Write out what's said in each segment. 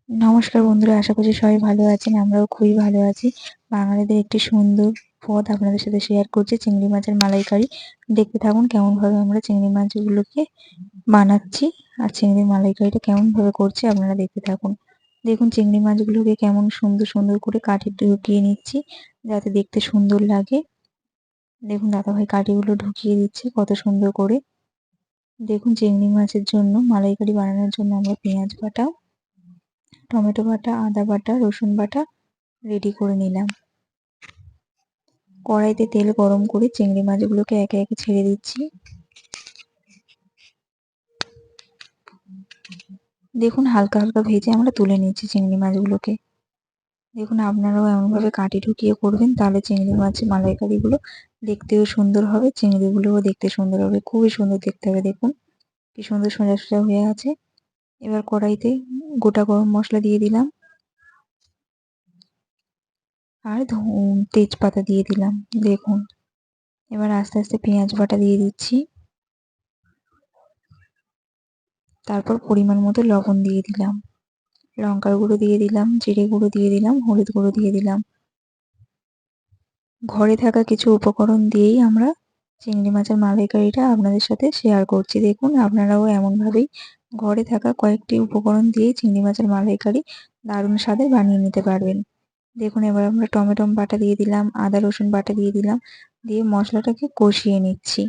নমস্কার বন্ধুরা, আশা করছি সবাই ভালো আছেন। আমরাও খুবই ভালো আছি। বাঙালিদের একটি সুন্দর পদ আপনাদের সাথে শেয়ার করছি, চিংড়ি মাছের মালাইকারি। দেখতে থাকুন কেমনভাবে আমরা চিংড়ি মাছগুলোকে বানাচ্ছি আর চিংড়ি মালাইকারিটা কেমনভাবে করছি আপনারা দেখতে থাকুন। দেখুন চিংড়ি মাছগুলোকে কেমন সুন্দর সুন্দর করে কাঠি ঢুকিয়ে নিচ্ছি যাতে দেখতে সুন্দর লাগে। দেখুন দাদাভাই কাঠিগুলো ঢুকিয়ে দিচ্ছে কত সুন্দর করে। দেখুন চিংড়ি মাছের জন্য মালাইকারি বানানোর জন্য আমরা পেঁয়াজ বাটা, টমেটো বাটা, আদা বাটা, রসুন বাটা রেডি করে নিলাম। কড়াইতে তেল গরম করে চিংড়ি মাছগুলোকে একে একে ছেড়ে দিচ্ছি। দেখুন হালকা হালকা ভেজে আমরা তুলে নিচ্ছি চিংড়ি মাছগুলোকে। দেখুন আপনারাও এমনভাবে কাঠি ঢুকিয়ে করবেন, তাহলে চিংড়ি মাছ মালাইকারিগুলো দেখতেও সুন্দর হবে, চিংড়িগুলোও দেখতে সুন্দর হবে, খুবই সুন্দর দেখতে হবে। দেখুন কি সুন্দর সোজা সোজা হয়ে আছে। এবার কড়াইতে গোটা গরম মশলা দিয়ে দিলাম আর তেজপাতা দিয়ে দিলাম। দেখুন এবার আস্তে আস্তে পেঁয়াজ বাটা দিয়ে দিচ্ছি, তারপর পরিমাণ মতো লবণ দিয়ে দিলাম, লঙ্কার গুঁড়ো দিয়ে দিলাম, জিরে গুঁড়ো দিয়ে দিলাম, হলুদ গুঁড়ো দিয়ে দিলাম। ঘরে থাকা কিছু উপকরণ দিয়েই আমরা চিংড়ি মাছের মালাইকারিটা আপনাদের সাথে শেয়ার করছি। দেখুন আপনারাও এমনভাবেই ঘরে থাকা কয়েকটি উপকরণ দিয়েই চিংড়ি মাছের মালাইকারি দারুণ স্বাদে বানিয়ে নিতে পারবেন। দেখুন এবার আমরা টমেটো বাটা দিয়ে দিলাম, আদা রসুন বাটা দিয়ে দিলাম, দিয়ে মশলাটাকে কষিয়ে নিচ্ছি।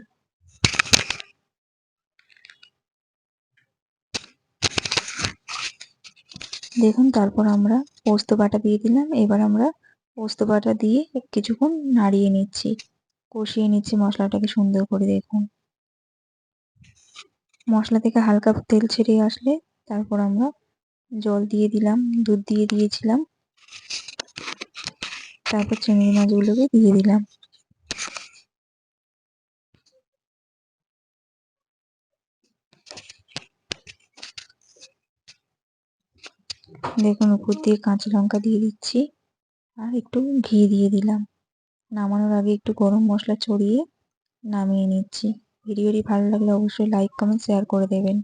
দেখুন তারপর আমরা পোস্ত বাটা দিয়ে দিলাম। এবার আমরা পোস্ত বাটা দিয়ে কিছুক্ষণ নাড়িয়ে নিচ্ছি, কষিয়ে নিচ্ছি মশলাটাকে সুন্দর করে। দেখুন মশলা থেকে হালকা তেল ছেড়ে আসলে তারপর আমরা জল দিয়ে দিলাম, দুধ দিয়ে দিয়েছিলাম, তারপর চিংড়ি মাছগুলোকে দিয়ে দিলাম। দেখুন উপর দিয়ে কাঁচা লঙ্কা দিয়ে দিচ্ছি আর একটু ঘি দিয়ে দিলাম। নামানোর আগে একটু গরম মশলা ছড়িয়ে নামিয়ে নিচ্ছি। ভিডিওটি ভালো লাগলে অবশ্যই লাইক কমেন্ট শেয়ার করে দেবেন।